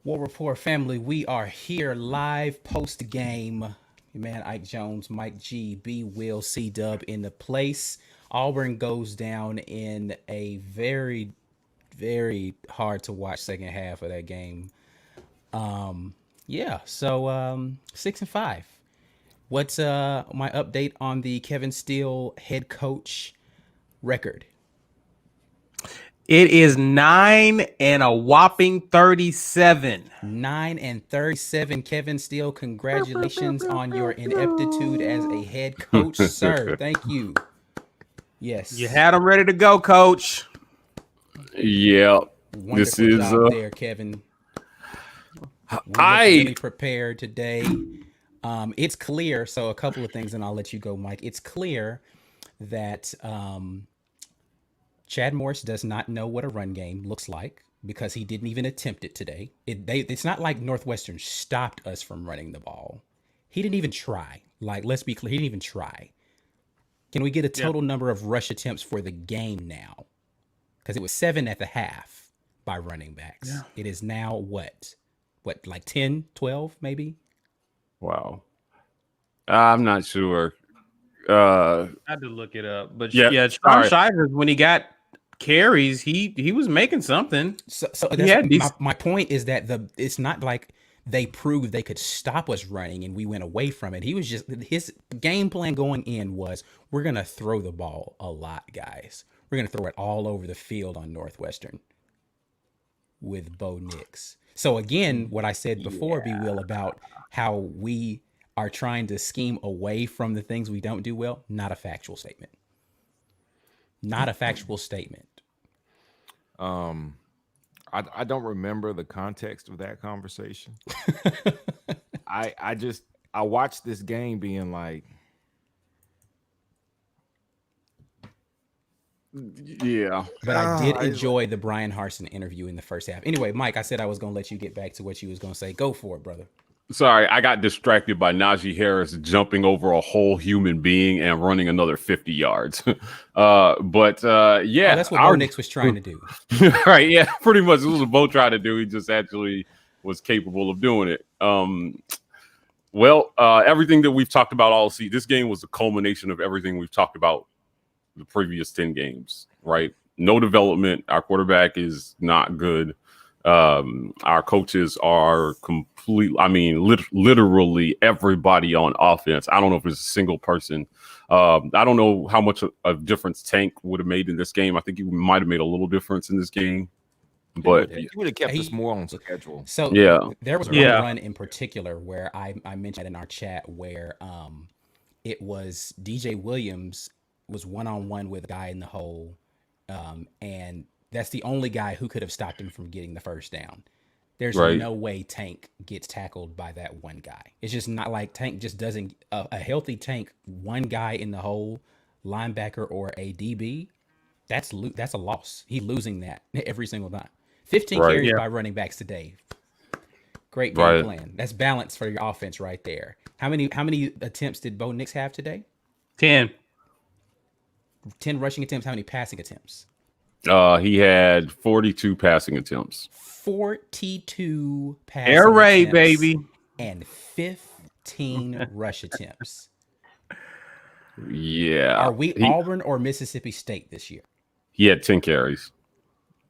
War Rapport family, we are here live post game. Your man Ike Jones, Mike G, B Will, C Dub in the place. Auburn goes down in a very, very hard to watch second half of that game. Yeah, so 6-5. What's my update on the Kevin Steele head coach record? It is 9 and a whopping 37. 9-37. Kevin Steele, congratulations on your ineptitude as a head coach, sir. Thank you. Yes. You had them ready to go, coach. Yeah. Wonderful This is job there, Kevin. Really prepared today. It's clear. So a couple of things, and I'll let you go, Mike. It's clear that Chad Morris does not know what a run game looks like because he didn't even attempt it today. It's not like Northwestern stopped us from running the ball. He didn't even try. Like, let's be clear, he didn't even try. Can we get a total number of rush attempts for the game now? Because it was 7 at the half by running backs. Yeah. It is now what, like 10, 12 maybe? Wow. I'm not sure. I had to look it up. But yeah, Sean Shivers, when he got carries, he was making something. So that's my point is that it's not like they proved they could stop us running and we went away from it. He was just, his game plan going in was, we're going to throw the ball a lot, guys. We're going to throw it all over the field on Northwestern with Bo Nix. So again, what I said before, B. Will, about how we are trying to scheme away from the things we don't do well, not a factual statement. Not a factual statement. I don't remember the context of that conversation. I watched this game being like, yeah. But I did enjoy the Brian Harsin interview in the first half. Anyway, Mike, I said I was going to let you get back to what you was going to say. Go for it, brother. Sorry, I got distracted by Najee Harris jumping over a whole human being and running another 50 yards. Yeah. That's what Bo Nix was trying to do. Right, yeah, pretty much. This was what Bo tried to do. He just actually was capable of doing it. Everything that we've talked about all season, this game was the culmination of everything we've talked about the previous 10 games, right? No development. Our quarterback is not good. Our coaches are complete. I mean, literally everybody on offense. I don't know if it's a single person. I don't know how much of difference Tank would have made in this game. I think he might have made a little difference in this game, but he would have kept us more on schedule. So there was one run in particular where I mentioned in our chat where it was DJ Williams was one-on-one with a guy in the hole, and that's the only guy who could have stopped him from getting the first down. There's no way Tank gets tackled by that one guy. It's just not like Tank just doesn't. A healthy Tank, one guy in the hole, linebacker or a DB, that's a loss. He's losing that every single time. 15 carries by running backs today. Great game plan. That's balance for your offense right there. How many attempts did Bo Nix have today? 10 rushing attempts. How many passing attempts? He had 42 passing attempts. 42 passing air raid, attempts, baby, and 15 rush attempts. Yeah. Are we Auburn or Mississippi State this year? He had 10 carries.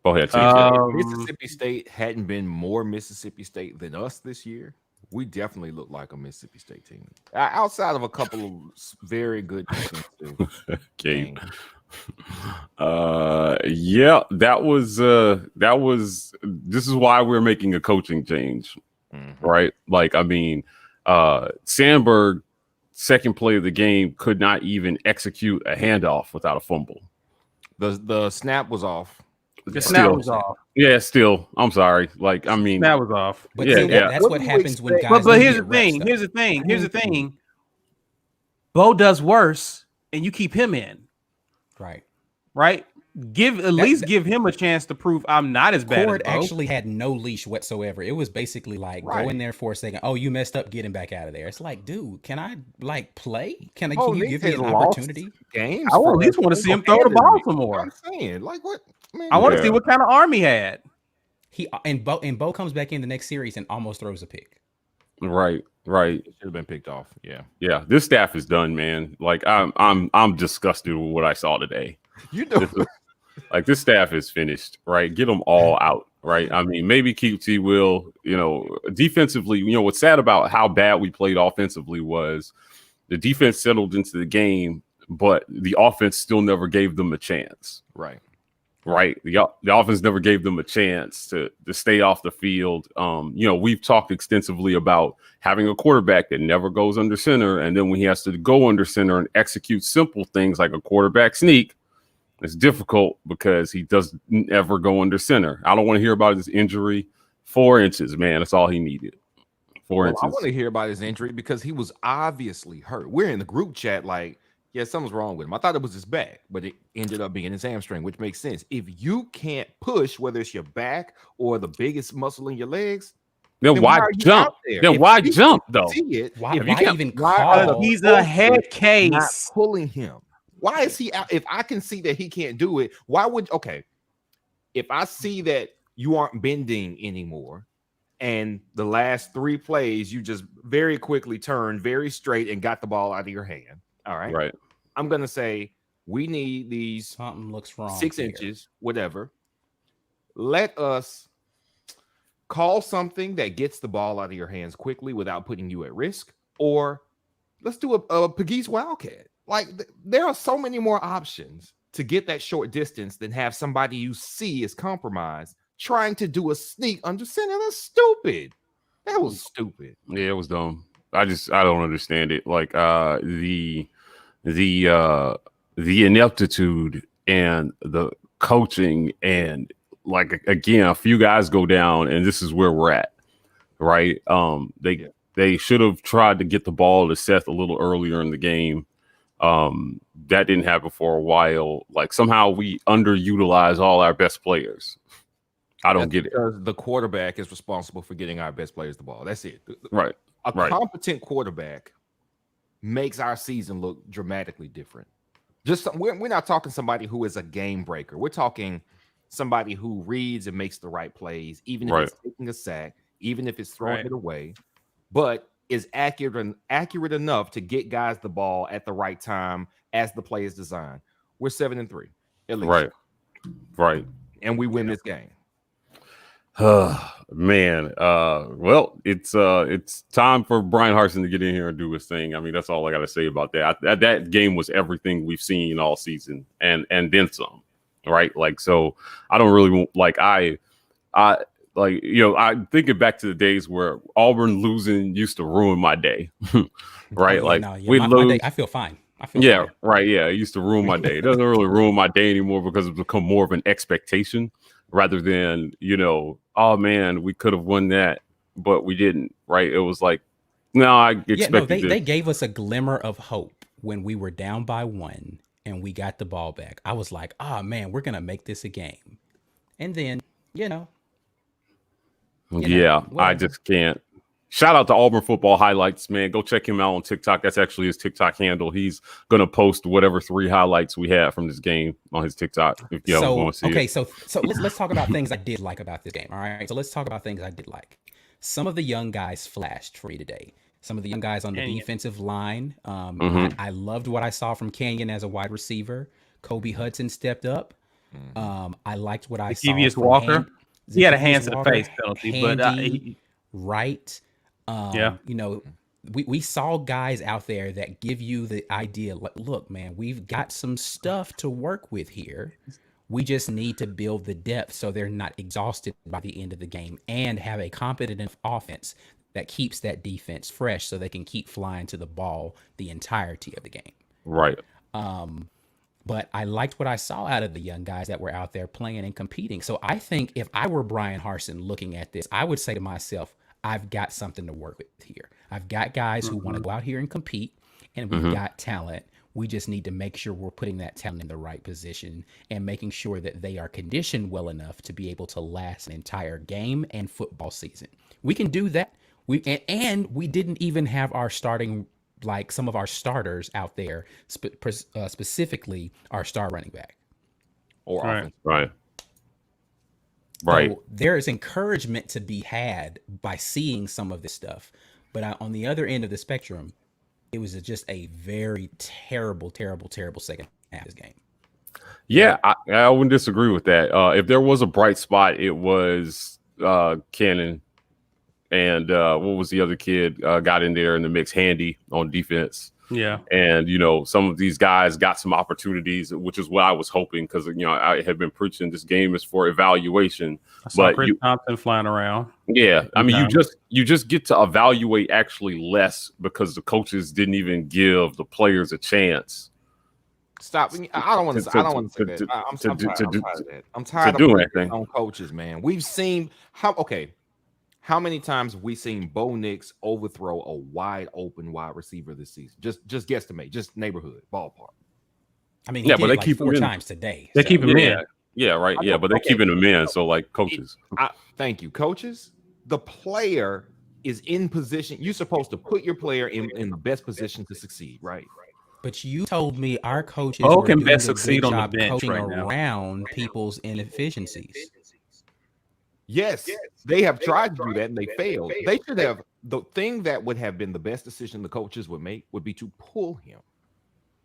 Go ahead. 10 carries. Mississippi State hadn't been more Mississippi State than us this year. We definitely look like a Mississippi State team. Outside of a couple of very good defensive games. This is why we're making a coaching change, right? Like, I mean, Sandberg, second play of the game, could not even execute a handoff without a fumble. The snap was off. The snap was off. Yeah, still. I'm sorry. Like, I mean, that was off. But that's what happens when guys. But here's the thing. Here's the thing. Bo does worse, and you keep him in. Right. Give him a chance to prove I'm not as bad. Cord actually had no leash whatsoever. It was basically like go in there for a second. Oh, you messed up. Get him back out of there. It's like, dude, can I play? Can you give me an opportunity? Games. I at least want to see him throw the ball some more. I'm saying, like, what? Man, I want to see what kind of arm he had. Bo comes back in the next series and almost throws a pick. Right. It should have been picked off. Yeah. Yeah. This staff is done, man. Like I'm disgusted with what I saw today. You know, like this staff is finished, right? Get them all out, right? I mean, maybe keep T. Will, defensively, what's sad about how bad we played offensively was the defense settled into the game, but the offense still never gave them a chance. Right. The offense never gave them a chance to stay off the field. We've talked extensively about having a quarterback that never goes under center, and then when he has to go under center and execute simple things like a quarterback sneak, it's difficult because he doesn't ever go under center. I don't want to hear about his injury. 4 inches, man. That's all he needed. 4 inches. I want to hear about his injury because he was obviously hurt. We're in the group chat like, yeah, something's wrong with him. I thought it was his back, but it ended up being his hamstring, which makes sense. If you can't push, whether it's your back or the biggest muscle in your legs, then why jump? Then why jump, though? Why even call? He's a head case. Not pulling him. Why is he out? If I can see that he can't do it, why would if I see that you aren't bending anymore and the last 3 plays you just very quickly turned very straight and got the ball out of your hand, all right? Right. I'm gonna say we need these something looks wrong 6 inches, whatever. Let us call something that gets the ball out of your hands quickly without putting you at risk, or let's do a Pegues Wildcat. Like, there are so many more options to get that short distance than have somebody you see is compromised trying to do a sneak under center. That's stupid. That was stupid. Yeah, it was dumb. I don't understand it. Like the ineptitude and the coaching, and like again, a few guys go down, and this is where we're at, right? They should have tried to get the ball to Seth a little earlier in the game. That didn't happen for a while. Like somehow we underutilize all our best players. I don't get it. Because the quarterback is responsible for getting our best players the ball. That's it. Right. A competent quarterback makes our season look dramatically different. We're not talking somebody who is a game breaker. We're talking somebody who reads and makes the right plays, even if it's taking a sack, even if it's throwing it away, but is accurate enough to get guys the ball at the right time as the play is designed. We're 7-3 at least. Right. And we win this game. Man. Well, it's time for Brian Harsin to get in here and do his thing. I mean, that's all I got to say about that. That game was everything we've seen all season and then some, right? Like, so I don't really I'm thinking back to the days where Auburn losing used to ruin my day, right? We lose. My day, I feel fine. Fine. Right. Yeah, it used to ruin my day. It doesn't really ruin my day anymore because it's become more of an expectation rather than, oh man, we could have won that, but we didn't. Right? It was like, no, I expected. They gave us a glimmer of hope when we were down by 1 and we got the ball back. I was like, oh man, we're gonna make this a game, and then I just can't. Shout out to Auburn Football Highlights, man. Go check him out on TikTok. That's actually his TikTok handle. He's going to post whatever 3 highlights we had from this game on his TikTok. If you want to see it. So let's talk about things I did like about this game. All right. So let's talk about things I did like. Some of the young guys flashed for you today. Some of the young guys on the defensive line. I loved what I saw from Kenyon as a wide receiver. Kobe Hudson stepped up. I liked what I saw. Zacchaeus Walker. He had a hands to the face penalty, but we saw guys out there that give you the idea, like, look, man, we've got some stuff to work with here. We just need to build the depth so they're not exhausted by the end of the game and have a competent offense that keeps that defense fresh so they can keep flying to the ball the entirety of the game. Right. But I liked what I saw out of the young guys that were out there playing and competing. So I think if I were Brian Harsin looking at this, I would say to myself, I've got something to work with here. I've got guys who want to go out here and compete, and we've got talent. We just need to make sure we're putting that talent in the right position and making sure that they are conditioned well enough to be able to last an entire game and football season. We can do that. And we didn't even have our starting, like some of our starters out there, specifically our star running back. Right. Right. So there is encouragement to be had by seeing some of this stuff. But on the other end of the spectrum, it was just a very terrible, terrible, terrible second half of this game. Yeah, I wouldn't disagree with that. If there was a bright spot, it was Cannon and what was the other kid got in there in the mix, Handy on defense. Yeah. And, some of these guys got some opportunities, which is what I was hoping because, I had been preaching this game is for evaluation. I saw Chris Thompson flying around. Yeah. I mean, you just get to evaluate actually less because the coaches didn't even give the players a chance. Stop. I don't want to say that. I'm tired of anything on coaches, man. We've seen how many times have we seen Bo Nix overthrow a wide open wide receiver this season? Just guesstimate, just neighborhood ballpark. I mean, but they keep 4 times today. They keep him in. Yeah, right. Yeah, but they're keeping him in. So like coaches. Thank you, coaches. The player is in position. You're supposed to put your player in the best position to succeed, right? But you told me our coaches can best succeed on the bench coaching right now. around people's inefficiencies. Yes, they have tried to do that and they failed. They should have. The thing that would have been the best decision the coaches would make would be to pull him,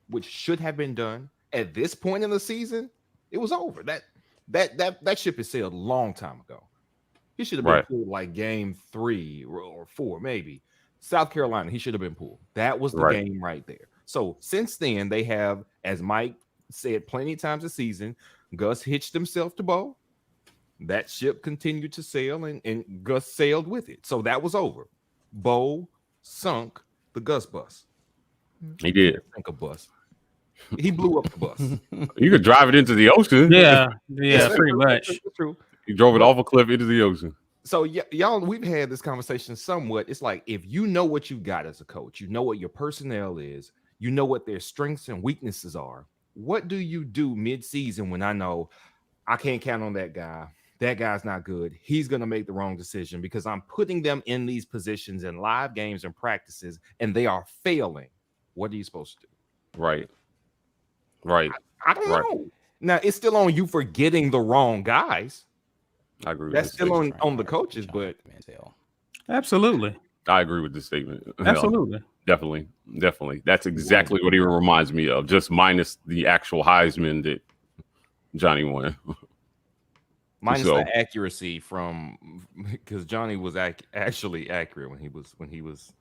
which should have been done at this point in the season. It was over. That ship has sailed a long time ago. He should have been pulled like game 3 or 4, maybe. South Carolina, he should have been pulled. That was the game right there. So since then, they have, as Mike said plenty of times this season, Gus hitched himself to Bo. That ship continued to sail, and Gus sailed with it. So that was over. Bo sunk the Gus bus. He did. Sink a bus. He blew up the bus. You could drive it into the ocean. Yeah, pretty much. That's true. You drove it off a cliff into the ocean. So y'all, we've had this conversation somewhat. It's like if you know what you got as a coach, you know what your personnel is, you know what their strengths and weaknesses are. What do you do mid-season when I know I can't count on that guy? That guy's not good. He's going to make the wrong decision because I'm putting them in these positions in live games and practices, and they are failing. What are you supposed to do? Right. I don't know. Now, it's still on you for getting the wrong guys. I agree with That's still on the coaches, but absolutely. I agree with this statement. Absolutely. Definitely. That's exactly what he reminds me of, just minus the actual Heisman that Johnny won. Minus the accuracy because Johnny was actually accurate when he was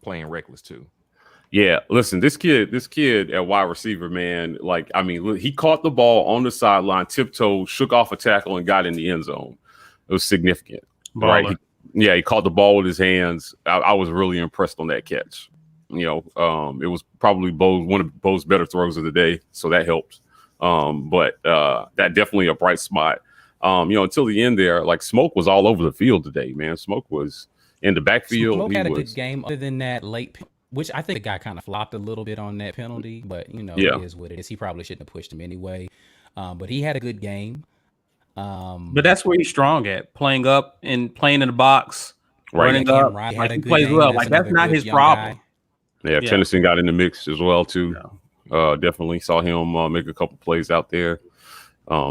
playing reckless too. Yeah, listen, this kid at wide receiver, man, he caught the ball on the sideline, tiptoed, shook off a tackle, and got in the end zone. It was significant. Baller. Right? He caught the ball with his hands. I was really impressed on that catch. It was probably one of Bo's better throws of the day, so that helped. But that definitely a bright spot. Until the end there, Smoke was all over the field today, man. Smoke was in the backfield. Smoke had a good game other than that late, which I think the guy kind of flopped a little bit on that penalty, but it is what it is. He probably shouldn't have pushed him anyway. But he had a good game. But that's where he's strong at, playing up and playing in the box, running up. He plays well. That's not his problem. Yeah, Tennyson got in the mix as well too. Yeah. Definitely saw him make a couple plays out there.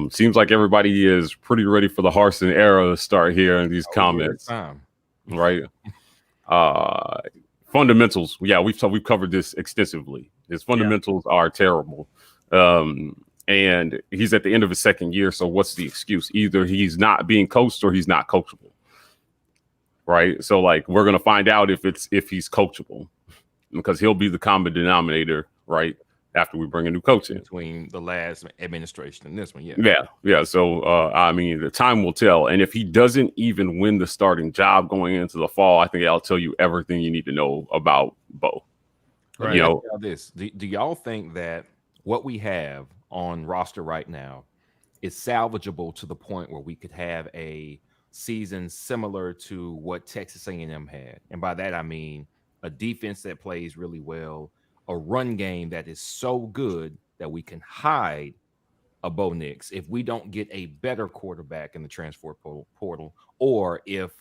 Seems like everybody is pretty ready for the Harsin era to start here in these comments, right? Fundamentals. Yeah, we've covered this extensively. His fundamentals are terrible. And he's at the end of his second year. So what's the excuse? Either he's not being coached or he's not coachable. Right. So we're going to find out if he's coachable because he'll be the common denominator. Right. After we bring a new coach in between the last administration and this one. Yeah. So, the time will tell. And if he doesn't even win the starting job going into the fall, I think I'll tell you everything you need to know about Bo. Right. Do y'all think that what we have on roster right now is salvageable to the point where we could have a season similar to what Texas A&M had? And by that, I mean a defense that plays really well, a run game that is so good that we can hide a Bo Nix if we don't get a better quarterback in the transfer portal, or if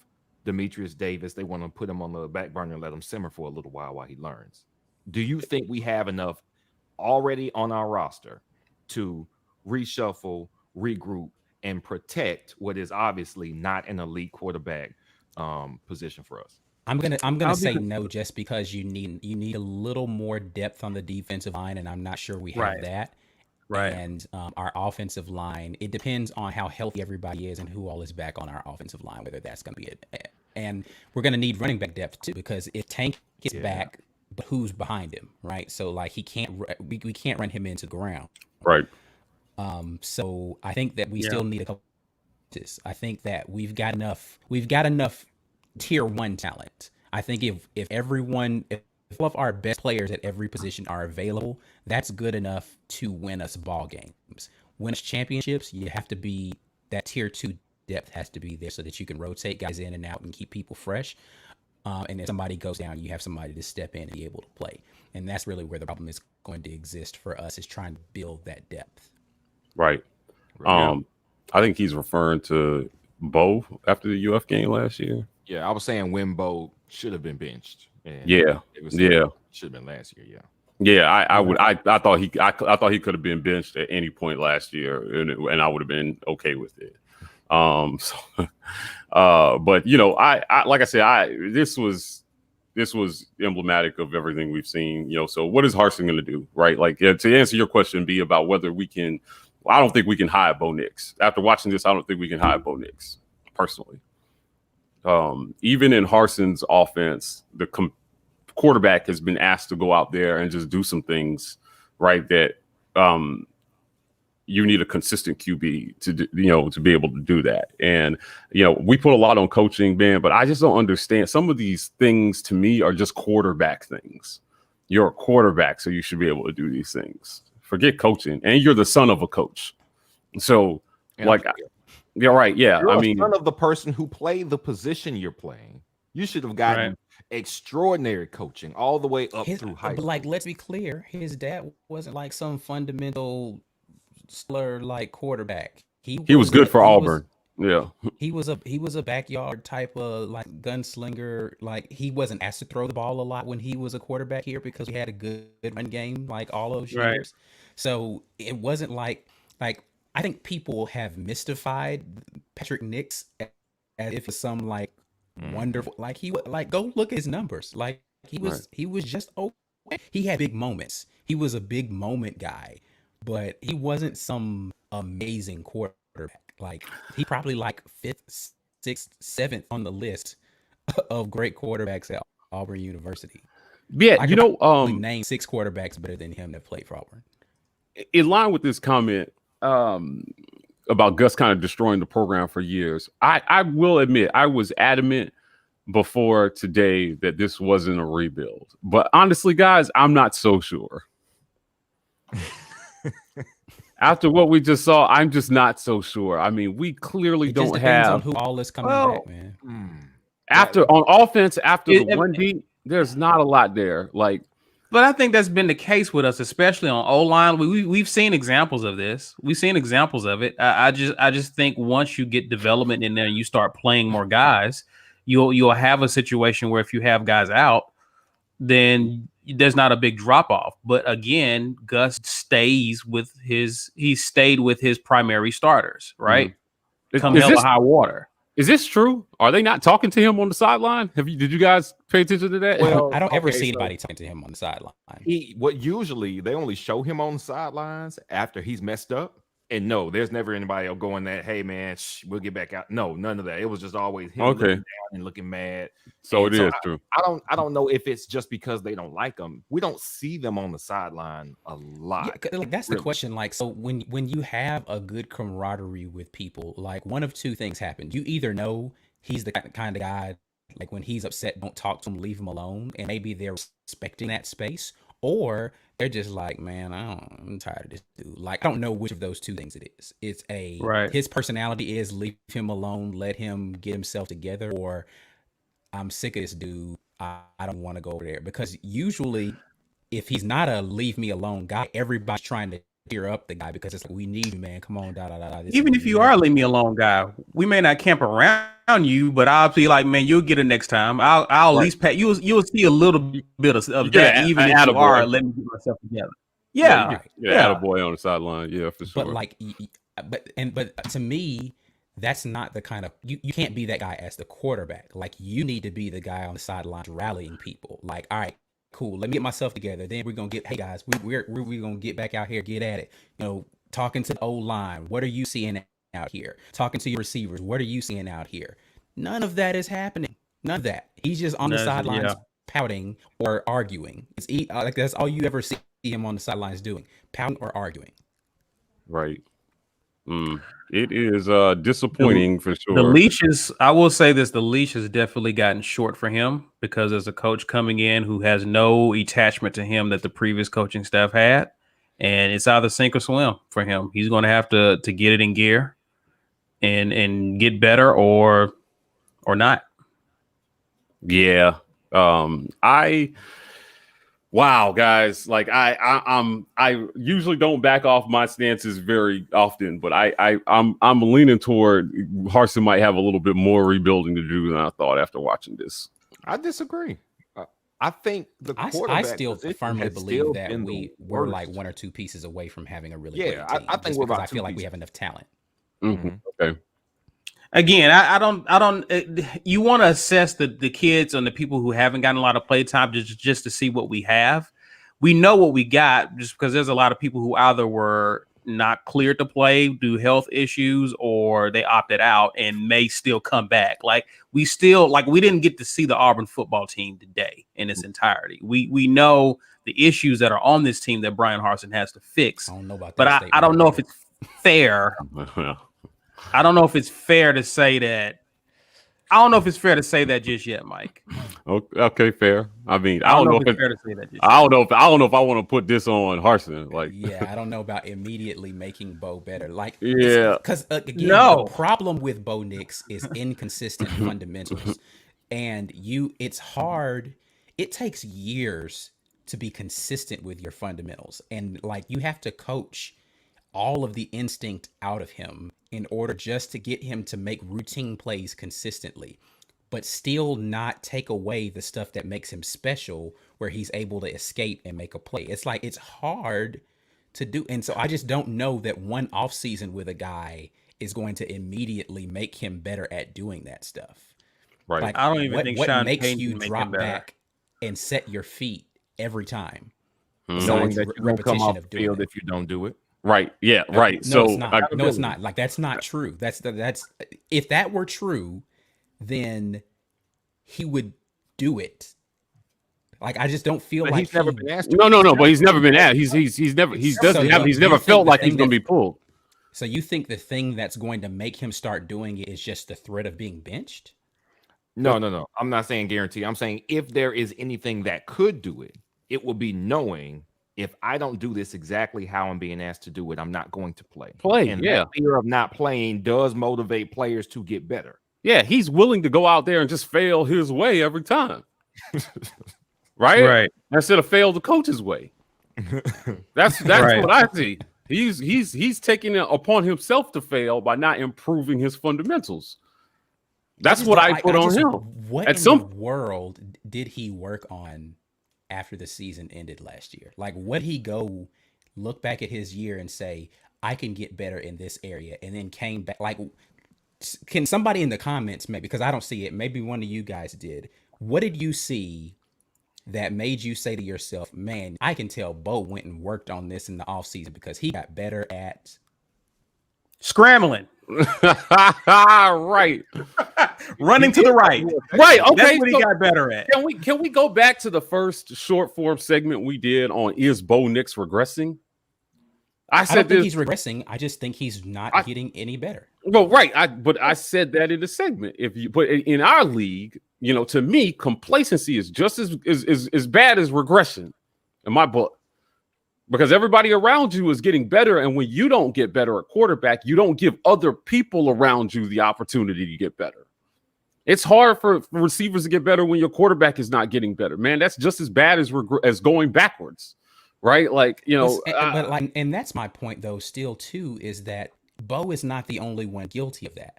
Demetrius Davis, they want to put him on the back burner and let him simmer for a little while he learns. Do you think we have enough already on our roster to reshuffle, regroup, and protect what is obviously not an elite quarterback position for us? I'm gonna say no, just because you need a little more depth on the defensive line, and I'm not sure we have that. Right. And our offensive line, it depends on how healthy everybody is and who all is back on our offensive line, whether that's going to be it. And we're going to need running back depth too, because if Tank is back, but who's behind him, right? So like we can't run him into the ground, right? So I think that we still need a couple. I think that we've got enough tier 1 talent. I think if all of our best players at every position are available, that's good enough to win us ball games. Win us championships, you have to be, that tier 2 depth has to be there so that you can rotate guys in and out and keep people fresh. And if somebody goes down, you have somebody to step in and be able to play. And that's really where the problem is going to exist for us, is trying to build that depth. Right. I think he's referring to Bo after the UF game last year. Yeah, I was saying when Bo should have been benched. And should have been last year. I thought he could have been benched at any point last year, and I would have been okay with it. But you know, I like I said, this was emblematic of everything we've seen. You know, so what is Harsin going to do, right? Like, to answer your question, be about whether we can. I don't think we can hire Bo Nix. After watching this, I don't think we can hire Bo Nix personally. Even in Harsin's offense, the quarterback has been asked to go out there and just do some things, right? That you need a consistent QB to be able to do that. And we put a lot on coaching, man, but I just don't understand. Some of these things to me are just quarterback things. You're a quarterback, so you should be able to do these things. Forget coaching, and you're the son of a coach. So, yeah, right, yeah. You're the son of the person who played the position you're playing. You should have gotten extraordinary coaching all the way up through high school. But let's be clear, his dad wasn't like some fundamental slur like quarterback. He was good for Auburn. He was a backyard type of like gunslinger. Like, he wasn't asked to throw the ball a lot when he was a quarterback here, because we had a good run game like all those years. So it wasn't like I think people have mystified Patrick Nix as if it's some like wonderful, like he would like go look at his numbers. Like he was just okay. He had big moments. He was a big moment guy, but he wasn't some amazing quarterback. Like, he probably like 5th, 6th, 7th on the list of great quarterbacks at Auburn University. Yeah, I could name 6 quarterbacks better than him that played for Auburn. In line with this comment about Gus kind of destroying the program for years, I will admit I was adamant before today that this wasn't a rebuild. But honestly, guys, I'm not so sure. After what we just saw, I'm just not so sure. I mean, we clearly don't have on who all is coming back, man. On offense, after the 1D, there's not a lot there. But I think that's been the case with us, especially on O-line. We've seen examples of this. We've seen examples of it. I just think once you get development in there and you start playing more guys, you'll have a situation where if you have guys out, then there's not a big drop off. But again, Gus stayed with his primary starters, right? Come hell or high water. Is this true? Are they not talking to him on the sideline? Did you guys pay attention to that? Well, I don't ever see anybody talking to him on the sideline. Usually they only show him on the sidelines after he's messed up. And no, there's never anybody going that, hey man, we'll get back out. No, none of that. It was just always him looking down and looking mad. So it is true. I don't know if it's just because they don't like them. We don't see them on the sideline a lot. Yeah, that's the question. Like, so when you have a good camaraderie with people, like, one of two things happen. You either know he's the kind of guy, like, when he's upset, don't talk to him, leave him alone, and maybe they're respecting that space, or they're just like, man, I'm tired of this dude. Like, I don't know which of those two things it is. It's his personality is leave him alone, let him get himself together, or I'm sick of this dude. I don't want to go over there. Because usually, if he's not a leave me alone guy, everybody's trying to cheer up the guy because it's like, we need you, man. Come on, Even if you are a leave me alone guy, we may not camp around you, but I'll be like, man, you'll get it next time. I'll at least pat. You'll see a little bit of that, even if you are. Let me get myself together. Yeah, attaboy on the sideline. Yeah, for sure. But like, but to me, that's not the kind of you can't be that guy as the quarterback. Like, you need to be the guy on the sidelines rallying people. Like, all right, cool, let me get myself together. Then we're gonna get, hey guys, we're gonna get back out here, get at it. Talking to the old line, what are you seeing out here? Talking to your receivers, what are you seeing out here? None of that is happening. None of that. He's just on the sidelines pouting or arguing. Like, that's all you ever see him on the sidelines doing, pouting or arguing. Right. It is disappointing for sure. The leash is, I will say this, the leash has definitely gotten short for him, because there's a coach coming in who has no attachment to him that the previous coaching staff had. And it's either sink or swim for him. He's going to have to get it in gear and get better or not. Yeah. Wow, guys. Like, I usually don't back off my stances very often, but I'm leaning toward Harsin might have a little bit more rebuilding to do than I thought after watching this. I disagree. I think the quarterback I still firmly believe that we're like one or two pieces away from having a really great team. I think we're about. I feel like we have enough talent. Mm-hmm. Okay. Again, I don't. You want to assess the kids and the people who haven't gotten a lot of play time just to see what we have. We know what we got just because there's a lot of people who either were not cleared to play due to health issues, or they opted out and may still come back. Like, we didn't get to see the Auburn football team today in its entirety. We know the issues that are on this team that Brian Harsin has to fix. I don't know about that, but I don't know if it's fair. I don't know if it's fair to say that. I don't know if it's fair to say that just yet, Mike. Okay, fair. I mean, I don't know if it's fair to say that just yet. I don't know if I want to put this on Harsin. Like, yeah, I don't know about immediately making Bo better. Like, yeah, because again, the problem with Bo Nix is inconsistent fundamentals, and it's hard. It takes years to be consistent with your fundamentals, and like, you have to coach all of the instinct out of him in order just to get him to make routine plays consistently, but still not take away the stuff that makes him special, where he's able to escape and make a play. It's like, it's hard to do. And so I just don't know that one off season with a guy is going to immediately make him better at doing that stuff. Right. Like, I don't even think what Sean makes Payton you can make drop him better. back and set your feet every time. Knowing that you won't come off the field if you don't do it. Right. Yeah. Right. No, it's not. No, it's not. Like, that's not true. That's if that were true, then he would do it. Like, I just don't feel like he's never been asked. No. But he's never been asked. He's never felt like he's going to be pulled. So you think the thing that's going to make him start doing it is just the threat of being benched? No. I'm not saying guarantee. I'm saying if there is anything that could do it, it will be knowing, if I don't do this exactly how I'm being asked to do it, I'm not going to play. And that fear of not playing does motivate players to get better. Yeah, he's willing to go out there and just fail his way every time. Right? Instead of fail the coach's way. That's right. What I see. He's taking it upon himself to fail by not improving his fundamentals. That's what I put on him. What in the world did he work on after the season ended last year? Like, would he go look back at his year and say, I can get better in this area, and then came back? Like, can somebody in the comments, maybe, because I don't see it, maybe one of you guys did, what did you see that made you say to yourself, man, I can tell Bo went and worked on this in the offseason because he got better at scrambling? Right. Running to the right. Right. Okay. That's what he got better at. Can we go back to the first short form segment we did on is Bo Nix regressing? I don't think he's regressing. I just think he's not getting any better. Well, right. But I said that in the segment. But in our league, to me, complacency is just as bad as regression in my book. Because everybody around you is getting better. And when you don't get better at quarterback, you don't give other people around you the opportunity to get better. It's hard for receivers to get better when your quarterback is not getting better. Man, that's just as bad as going backwards. Right? Like, and that's my point, though, still, too, is that Bo is not the only one guilty of that.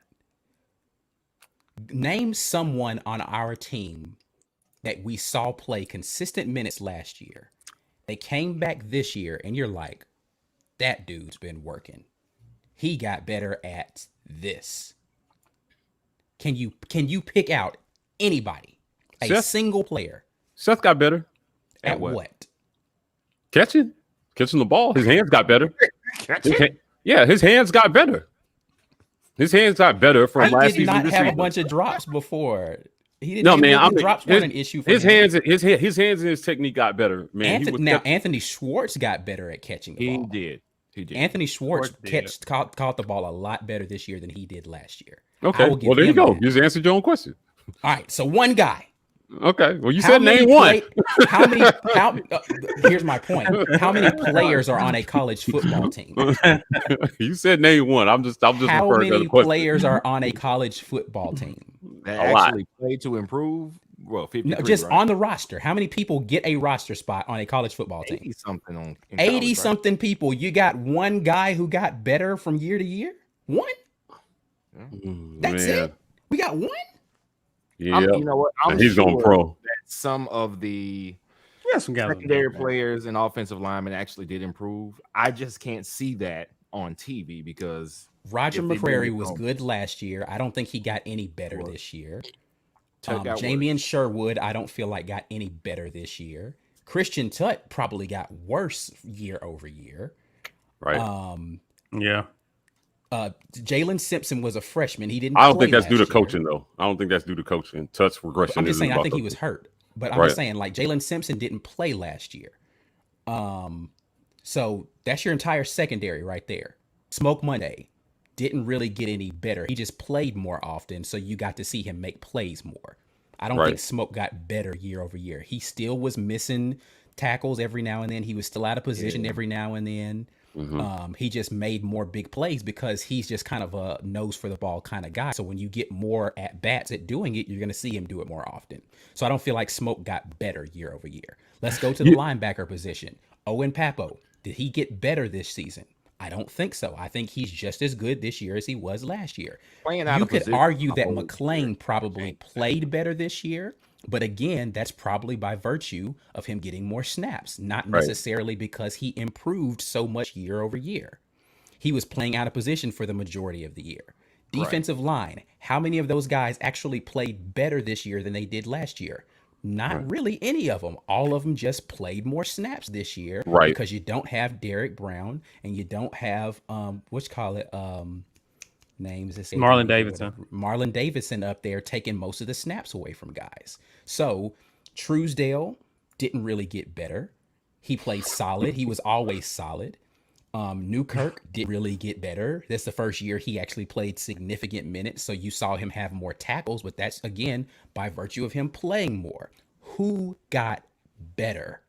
Name someone on our team that we saw play consistent minutes last year. They came back this year, and you're like, that dude's been working. he got better at this. Can you pick out anybody, a single player? Seth got better at what? Catching the ball. His hands got better. His hands got better. His hands got better from last season. He did not have a bunch of drops before. He didn't. Drops weren't an issue for him. His hands and his technique got better. Man, Anthony Schwartz got better at catching the ball. He did. Anthony Schwartz caught the ball a lot better this year than he did last year. Okay, well there you go. You just answered your own question. All right, so one guy. Okay, well you said name one. Here's my point. How many players are on a college football team? You said name one. I'm just how referring many to the question. players are on a college football team? That actually played to improve. Well, 53, no, just right? On the roster. How many people get a roster spot on a college football team? 80-something on 80-something right? People. You got one guy who got better from year to year? One? That's it? We got one? Yeah. You know what? He's going pro. That some of the secondary players and offensive linemen actually did improve. I just can't see that on TV because Roger McCrary was good last year. I don't think he got any better this year. Jamian Sherwood, I don't feel like got any better this year. Christian Tutt probably got worse year over year. Right. Jalen Simpson was a freshman. He didn't. I don't think that's due to coaching, though. I don't think that's due to coaching. Tutt's regression. I'm just saying. I think he was hurt, but I'm just saying, like Jalen Simpson didn't play last year. So that's your entire secondary right there. Smoke Monday didn't really get any better. He just played more often, so you got to see him make plays more. I don't think Smoke got better year over year. He still was missing tackles every now and then. He was still out of position every now and then. He just made more big plays because he's just kind of a nose for the ball kind of guy. So when you get more at bats at doing it, you're going to see him do it more often. So I don't feel like Smoke got better year over year. Let's go to the linebacker position. Owen Papo, did he get better this season? I don't think so. I think he's just as good this year as he was last year. You could argue that McClain probably played better this year, but again, that's probably by virtue of him getting more snaps, not necessarily because he improved so much year over year. He was playing out of position for the majority of the year. Defensive line, how many of those guys actually played better this year than they did last year? Not really any of them. All of them just played more snaps this year because you don't have Derek Brown and you don't have names. Marlon Davidson. Marlon Davidson up there taking most of the snaps away from guys. So Truesdale didn't really get better. He played solid. He was always solid. Newkirk didn't really get better. That's the first year he actually played significant minutes. So you saw him have more tackles, but that's again by virtue of him playing more. Who got better?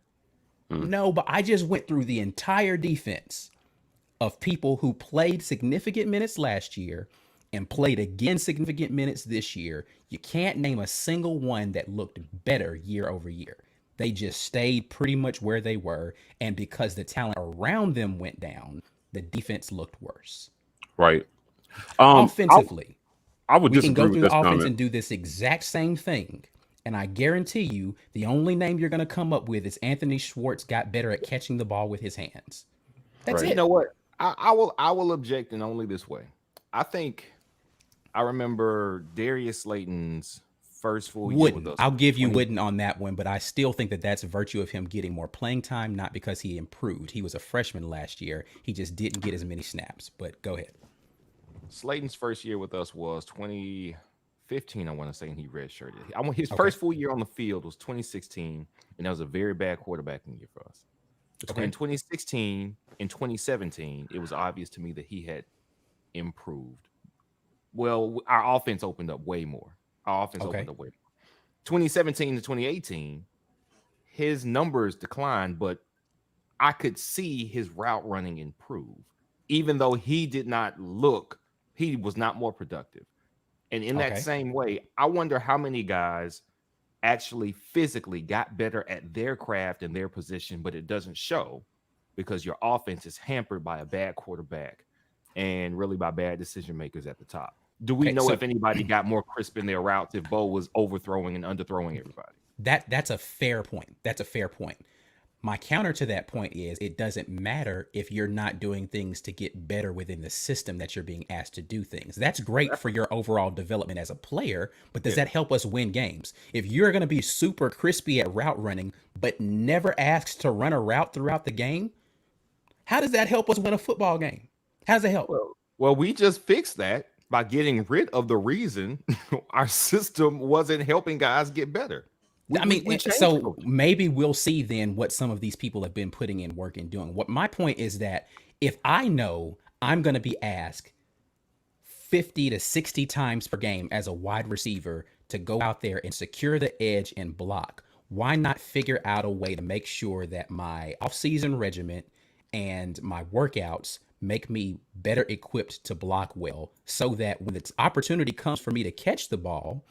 No, but I just went through the entire defense of people who played significant minutes last year and played again significant minutes this year. You can't name a single one that looked better year over year. They just stayed pretty much where they were. And because the talent around them went down, the defense looked worse. Right. Offensively, I would we can go through the offense comment. and do this exact same thing. And I guarantee you, the only name you're going to come up with is Anthony Schwartz got better at catching the ball with his hands. That's it. You know what? I will object in only this way. I remember Darius Slayton's first full year with us. I'll give you Wooden on that one, but I still think that that's a virtue of him getting more playing time, not because he improved. He was a freshman last year. He just didn't get as many snaps, but go ahead. Slayton's first year with us was 2015, I want to say, and he redshirted. His first full year on the field was 2016, and that was a very bad quarterbacking year for us. Between 2016 and 2017, it was obvious to me that he had improved. Well, our offense opened up way more. 2017 to 2018, his numbers declined, but I could see his route running improve, even though he was not more productive. And in that same way, I wonder how many guys actually physically got better at their craft and their position, but it doesn't show because your offense is hampered by a bad quarterback and really by bad decision makers at the top. Do we know if anybody got more crisp in their routes if Bo was overthrowing and underthrowing everybody? That's a fair point. My counter to that point is it doesn't matter if you're not doing things to get better within the system that you're being asked to do things. That's great for your overall development as a player, but does that help us win games? If you're going to be super crispy at route running, but never asked to run a route throughout the game, how does that help us win a football game? How does it help? Well, we just fixed that by getting rid of the reason our system wasn't helping guys get better. So maybe we'll see then what some of these people have been putting in work and doing. What my point is that if I know I'm going to be asked 50 to 60 times per game as a wide receiver to go out there and secure the edge and block, why not figure out a way to make sure that my off-season regiment and my workouts make me better equipped to block well, so that when the opportunity comes for me to catch the ball,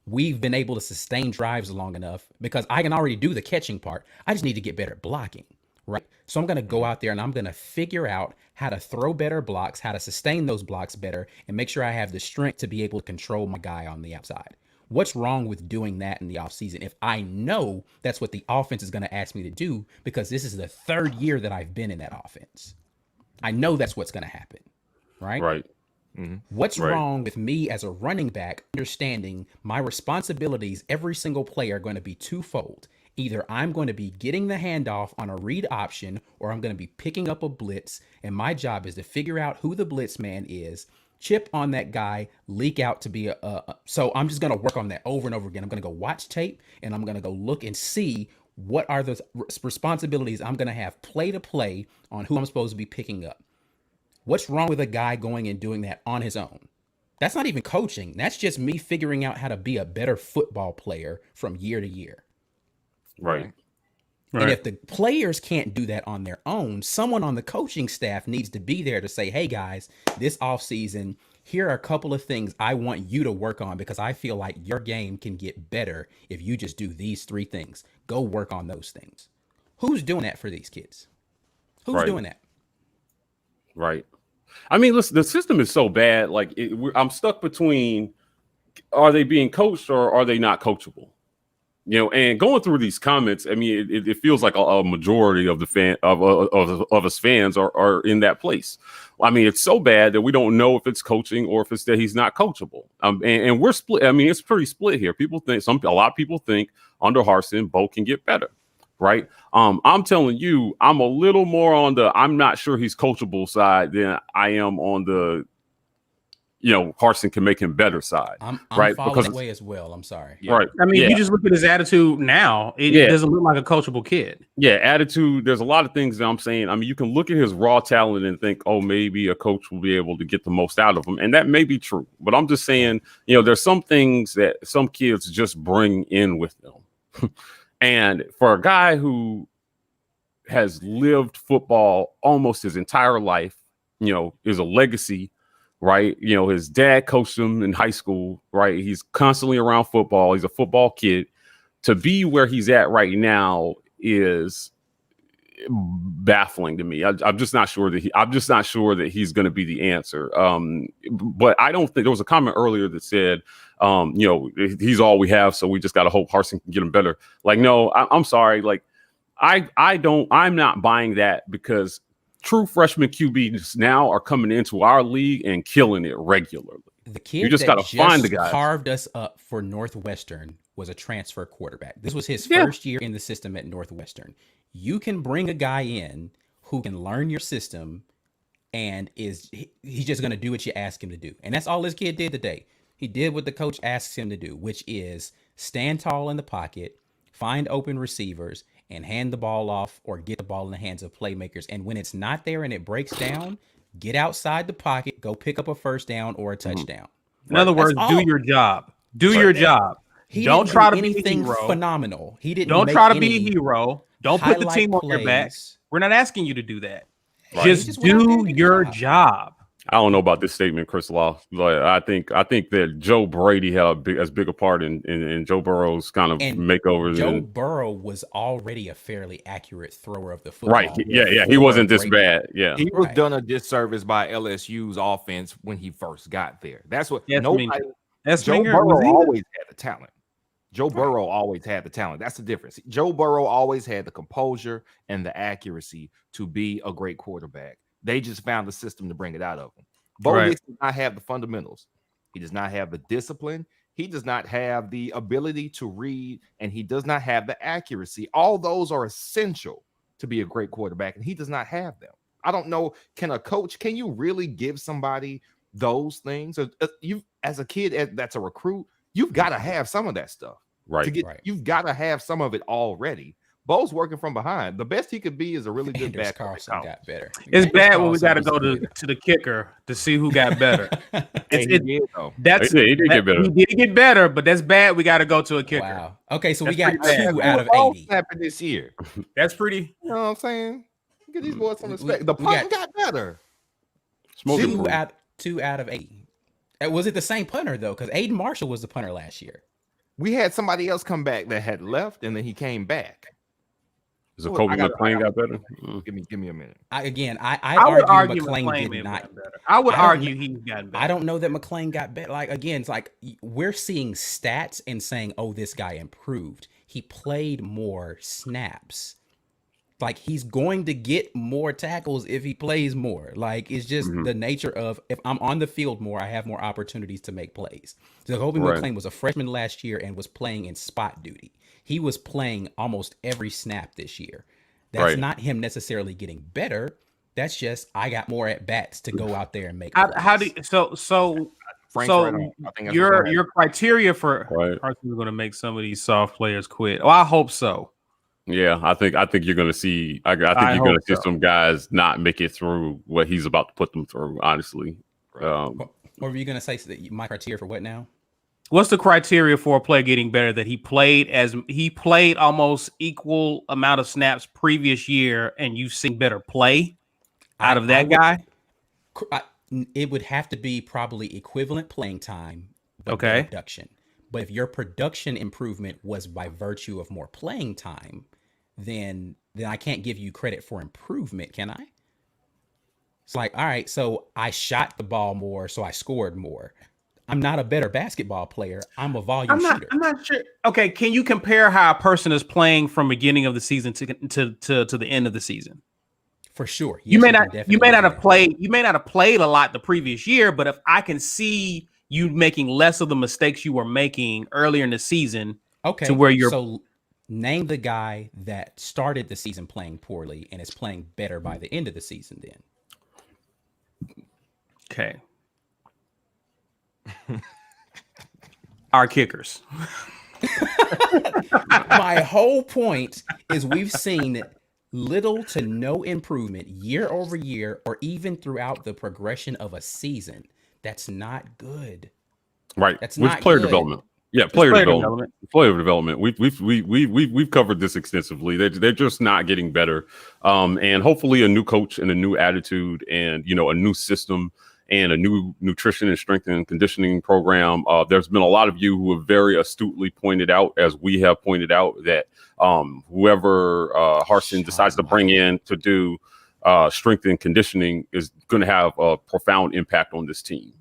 we've been able to sustain drives long enough, because I can already do the catching part. I just need to get better at blocking, right? So I'm going to go out there and I'm going to figure out how to throw better blocks, how to sustain those blocks better, and make sure I have the strength to be able to control my guy on the outside. What's wrong with doing that in the offseason if I know that's what the offense is going to ask me to do, because this is the third year that I've been in that offense? I know that's what's going to happen, right? Right. Mm-hmm. What's wrong with me as a running back understanding my responsibilities every single play are going to be twofold? Either I'm going to be getting the handoff on a read option, or I'm going to be picking up a blitz, and my job is to figure out who the blitz man is, chip on that guy, leak out to be so I'm just going to work on that over and over again. I'm going to go watch tape, and I'm going to go look and see what are the responsibilities I'm going to have play to play on who I'm supposed to be picking up. What's wrong with a guy going and doing that on his own? That's not even coaching. That's just me figuring out how to be a better football player from year to year. Right. And if the players can't do that on their own, someone on the coaching staff needs to be there to say, hey guys, this offseason, here are a couple of things I want you to work on, because I feel like your game can get better if you just do these 3 things. Go work on those things. Who's doing that for these kids? Who's doing that? Right. I mean, listen, the system is so bad. Like, I'm stuck between, are they being coached or are they not coachable? You know, and going through these comments, I mean, it feels like a majority of the of us fans are in that place. I mean, it's so bad that we don't know if it's coaching or if it's that he's not coachable. And we're split. I mean, it's pretty split here. People think a lot of people think under Harsin, Bo can get better. Right. I'm telling you, I'm a little more on the I'm not sure he's coachable side than I am on the, Harsin can make him better side. I'm right. Because that way as well. I'm sorry. Yeah. Right. I mean, if you just look at his attitude now, it doesn't look like a coachable kid. Yeah. Attitude. There's a lot of things that I'm saying. I mean, you can look at his raw talent and think, oh, maybe a coach will be able to get the most out of him. And that may be true. But I'm just saying, there's some things that some kids just bring in with them. And for a guy who has lived football almost his entire life, is a legacy, right? His dad coached him in high school, right? He's constantly around football. He's a football kid. To be where he's at right now is baffling to me. I'm just not sure that he's going to be the answer. But I don't think there was a comment earlier that said, he's all we have, so we just got to hope Harsin can get him better. Like, no, I'm sorry. Like, I'm not buying that, because true freshman QBs now are coming into our league and killing it regularly. The kid you just got to find the guy. Carved us up for Northwestern was a transfer quarterbback. This was his first year in the system at Northwestern. You can bring a guy in who can learn your system, and he's just going to do what you ask him to do. And that's all this kid did today. He did what the coach asks him to do, which is stand tall in the pocket, find open receivers, and hand the ball off or get the ball in the hands of playmakers. And when it's not there and it breaks down, get outside the pocket, go pick up a first down or a touchdown. In other words, do your job. Do your job. Don't try to be anything phenomenal. He didn't. Don't try to be a hero. Don't put the team on your back. We're not asking you to do that. Right. Just do your job. I don't know about this statement, Chris Law. Like, I think that Joe Brady had as big a part in Joe Burrow's kind of makeovers. Joe Burrow was already a fairly accurate thrower of the football. Right. Yeah. He wasn't this bad. Yeah. He was done a disservice by LSU's offense when he first got there. That's what Joe Burrow always had the talent. Joe Burrow always had the talent. That's the difference. Joe Burrow always had the composure and the accuracy to be a great quarterback. They just found the system to bring it out of him. Bo Nix does not have the fundamentals. He does not have the discipline. He does not have the ability to read, and he does not have the accuracy. All those are essential to be a great quarterback, and he does not have them. I don't know. Can you really give somebody those things? You, as a kid, that's a recruit, you've got to have some of that stuff. Right. You've got to have some of it already. Bo's working from behind. The best he could be is a really good back. Carlson got better. It's bad when we got to go to the kicker to see who got better. He did get better. He did get better, but that's bad. We got to go to a kicker. Wow. Okay, so we That's got 2 out of 80. Happened this year. That's pretty. You know what I'm saying? Give these boys some respect. The punt got better. 2 out of 80. Was it the same punter though? Because Aiden Marshall was the punter last year. We had somebody else come back that had left, and then he came back. Is Kobe McLean got better? Give me a minute. I would argue McLean did not. I would argue he's gotten better. I don't know that McLean got better. Like again, it's like we're seeing stats and saying, "Oh, this guy improved. He played more snaps." Like he's going to get more tackles if he plays more. Like it's just the nature of if I'm on the field more, I have more opportunities to make plays. So Kobe McLean was a freshman last year and was playing in spot duty. He was playing almost every snap this year. That's not him necessarily getting better. That's just I got more at bats to go out there and make. How do your criteria for Carson is going to make some of these soft players quit? Well, I hope so. Yeah, I think you're going to see. I think you're going to see some guys not make it through what he's about to put them through. Honestly, what were you going to say? My criteria for what now? What's the criteria for a player getting better? That he played almost equal amount of snaps previous year, and you've seen better play out of that guy? It would have to be probably equivalent playing time, but production. But if your production improvement was by virtue of more playing time, then I can't give you credit for improvement, can I? It's like, all right, so I shot the ball more, so I scored more. I'm not a better basketball player. I'm a volume shooter. I'm not sure. Okay, can you compare how a person is playing from beginning of the season to the end of the season? For sure. Yes, you may not have played a lot the previous year, but if I can see you making less of the mistakes you were making earlier in the season, to where you're so name the guy that started the season playing poorly and is playing better by the end of the season then. Okay. Our kickers. My whole point is we've seen little to no improvement year over year or even throughout the progression of a season. That's not good. Right. That's not player good. development. Yeah, player development. Player development. We've covered this extensively. They're just not getting better. And hopefully a new coach and a new attitude and a new system and a new nutrition and strength and conditioning program. There's been a lot of you who have very astutely pointed out, as we have pointed out, that whoever Harsin decides to bring in to do strength and conditioning is going to have a profound impact on this team.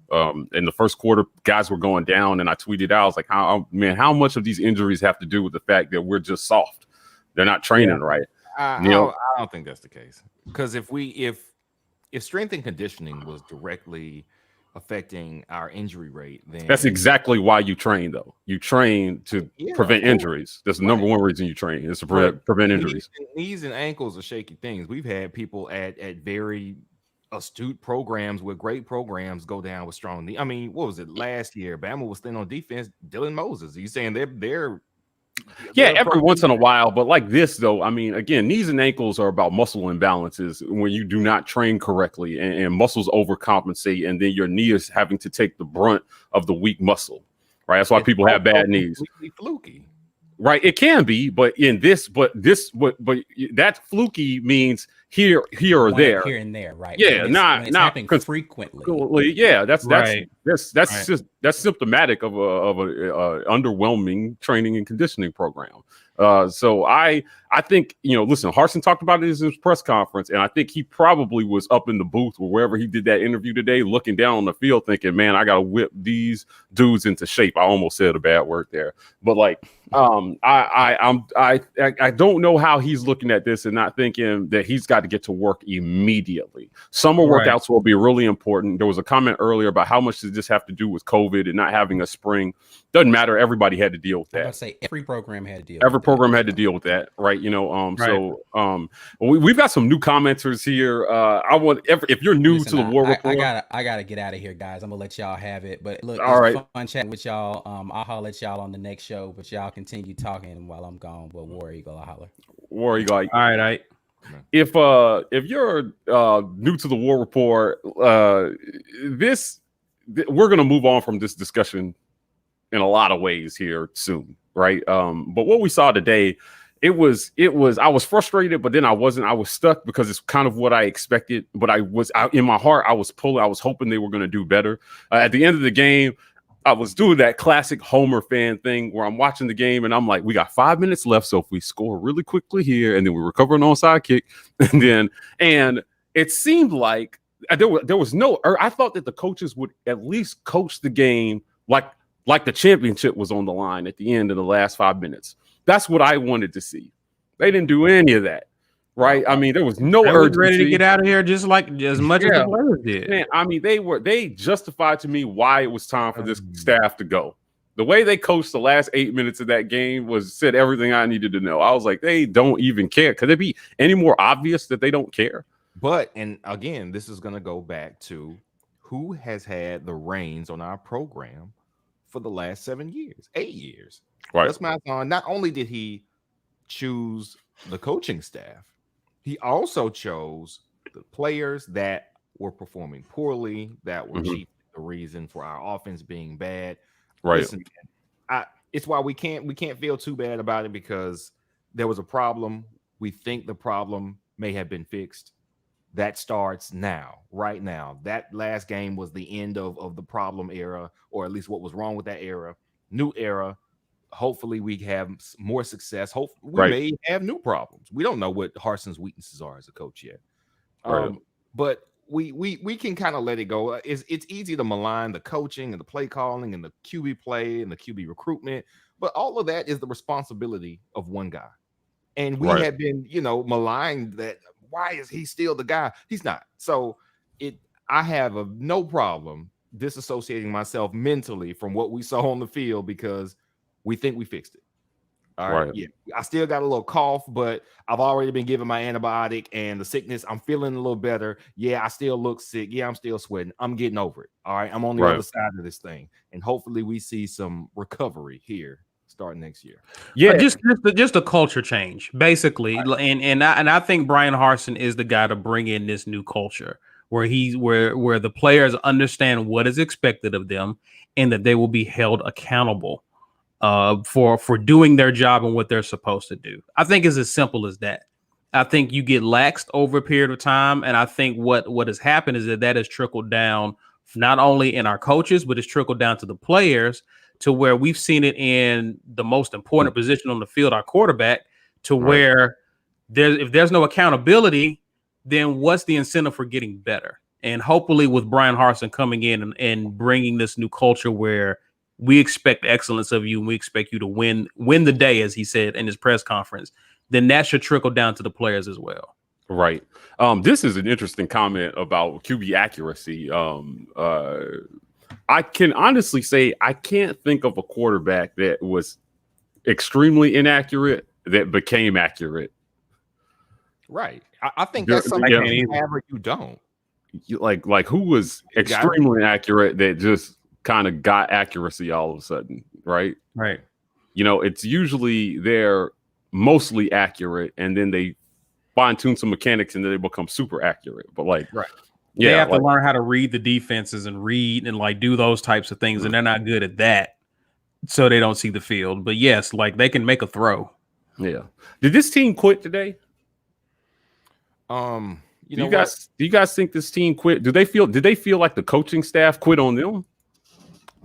In the first quarter, guys were going down, and I tweeted out, I was like, how much of these injuries have to do with the fact that we're just soft? They're not training right. I don't think that's the case. Because if strength and conditioning was directly affecting our injury rate, then that's exactly why you train, though. You train to prevent injuries. That's the number one reason you train, is to prevent injuries. Knees and ankles are shaky things. We've had people at very astute programs with great programs go down with strong knee. I mean, what was it last year? Bama was thin on defense. Dylan Moses. Are you saying they're every once in a while, but like this though, I mean, again, knees and ankles are about muscle imbalances when you do not train correctly and muscles overcompensate, and then your knee is having to take the brunt of the weak muscle, right? That's why people have bad knees. Fluky. Right, it can be, but that fluky means here or there, here and there, right? Yeah, when it's not happening frequently. Yeah, that's right. just that's symptomatic of a underwhelming training and conditioning program. So I think, listen, Harsin talked about it in his press conference, and I think he probably was up in the booth or wherever he did that interview today, looking down on the field, thinking, "Man, I got to whip these dudes into shape." I almost said a bad word there, but like, I don't know how he's looking at this and not thinking that he's got to get to work immediately. Summer workouts will be really important. There was a comment earlier about how much does this have to do with COVID and not having a spring. Doesn't matter. Everybody had to deal with that. I was about to say every program had to deal. Every program had to deal with that, right? So we've got some new commenters here. I want if you're new to the War Rapport, I gotta get out of here, guys. I'm gonna let y'all have it. But look, all it's right, fun chatting with y'all. I'll holler at y'all on the next show, but y'all continue talking while I'm gone. But War Eagle, I'll holler. War Eagle. All right. If you're new to the War Rapport, we're gonna move on from this discussion in a lot of ways here soon, right? But what we saw today, it was I was frustrated, but then I wasn't. I was stuck because it's kind of what I expected. But in my heart, I was hoping they were going to do better. At the end of the game, I was doing that classic Homer fan thing where I'm watching the game and I'm like, we got 5 minutes left, so if we score really quickly here and then we recover an onside kick, and it seemed like there was no. I thought that the coaches would at least coach the game like the championship was on the line at the end of the last 5 minutes. That's what I wanted to see. They didn't do any of that, right? I mean, there was no urgency. Ready to get out of here just much as the players did. Man, I mean, they justified to me why it was time for this staff to go. The way they coached the last 8 minutes of that game said everything I needed to know. I was like, they don't even care. Could it be any more obvious that they don't care? But, and again, this is going to go back to who has had the reins on our program for the last 7 years, 8 years. Right. Gus Malzahn, not only did he choose the coaching staff, he also chose the players that were performing poorly, that were chiefly the reason for our offense being bad. Right. Listen, it's why we can't feel too bad about it, because there was a problem. We think the problem may have been fixed. That starts now, right now. That last game was the end of the problem era, or at least what was wrong with that era. New era. Hopefully we have more success. Hopefully we may have new problems. We don't know what Harsin's weaknesses are as a coach yet. But we can kind of let it go. It's easy to malign the coaching and the play calling and the QB play and the QB recruitment, but all of that is the responsibility of one guy. And we have been, maligned that. Why is he still the guy? He's not. So I have no problem disassociating myself mentally from what we saw on the field, because we think we fixed it. All right. Yeah. I still got a little cough, but I've already been given my antibiotic and the sickness. I'm feeling a little better. Yeah, I still look sick. Yeah, I'm still sweating. I'm getting over it. All right. I'm on the other side of this thing. And hopefully we see some recovery here starting next year. Yeah, just a culture change, basically. And I think Brian Harsin is the guy to bring in this new culture where where the players understand what is expected of them and that they will be held accountable for doing their job and what they're supposed to do. I think it's as simple as that. I think you get laxed over a period of time, and I think what has happened is that has trickled down not only in our coaches, but it's trickled down to the players, to where we've seen it in the most important position on the field, our quarterback, to where if there's no accountability, then what's the incentive for getting better? And hopefully with Brian Harsin coming in and bringing this new culture where we expect excellence of you and we expect you to win the day, as he said in his press conference, then that should trickle down to the players as well. Right. This is an interesting comment about QB accuracy. I can honestly say I can't think of a quarterback that was extremely inaccurate that became accurate. Right. I think that's something you have or you don't. Like who was extremely inaccurate that just kind of got accuracy all of a sudden, right? Right. It's usually they're mostly accurate and then they fine-tune some mechanics and then they become super accurate. But they have to learn how to read the defenses and read and do those types of things, and they're not good at that, so they don't see the field. But yes, they can make a throw. Yeah. Did this team quit today? You Do know you guys do you guys think this team quit? Did they feel like the coaching staff quit on them?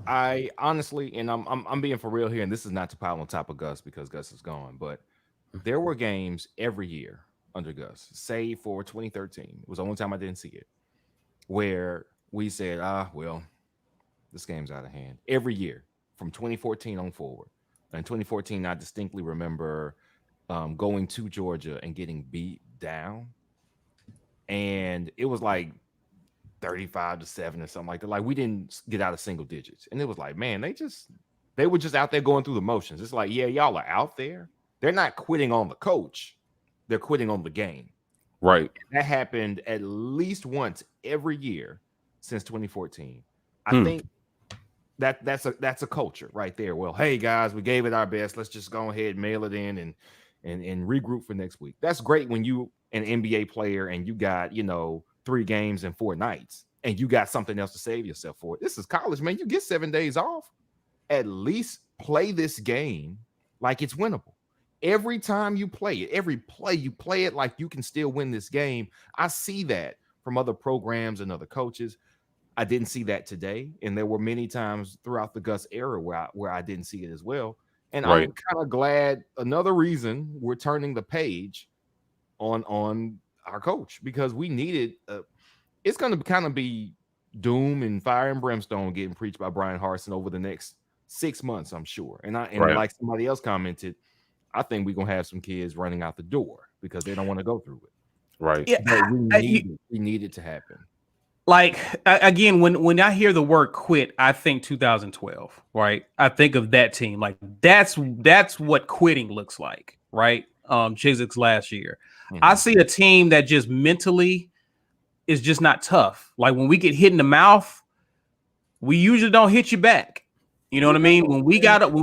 I honestly, and I'm being for real here, and this is not to pile on top of Gus because Gus is gone, but there were games every year under Gus, save for 2013. It was the only time I didn't see it, where we said, well, this game's out of hand. Every year from 2014 on forward. In 2014, I distinctly remember going to Georgia and getting beat down. And it was like 35-7 or something like that. Like we didn't get out of single digits. And it was like, man, they were just out there going through the motions. It's like, yeah, y'all are out there. They're not quitting on the coach. They're quitting on the game. Right. That happened at least once every year since 2014. I think that's a culture right there. Well, hey guys, we gave it our best. Let's just go ahead and mail it in and regroup for next week. That's great when you an NBA player and you got 3 games and 4 nights and you got something else to save yourself for. This is college, man. You get 7 days off. At least play this game like it's winnable. Every time you play it, every play you play it like you can still win this game. I see that from other programs and other coaches. I didn't see that today, and there were many times throughout the Gus era where I didn't see it as well. And Right. I'm kind of glad. Another reason we're turning the page on our coach, because we needed. It's going to kind of be doom and fire and brimstone getting preached by Brian Harsin over the next 6 months, I'm sure. And Right. like somebody else commented, I think we're gonna have some kids running out the door because they don't want to go through it. Right. Yeah, But we need it to happen. Like again, when I hear the word quit, I think 2012, right? I think of that team. Like that's what quitting looks like, right? Chizik's last year. Mhm. I see a team that just mentally is just not tough. Like when we get hit in the mouth, we usually don't hit you back. You know what I mean? When we got up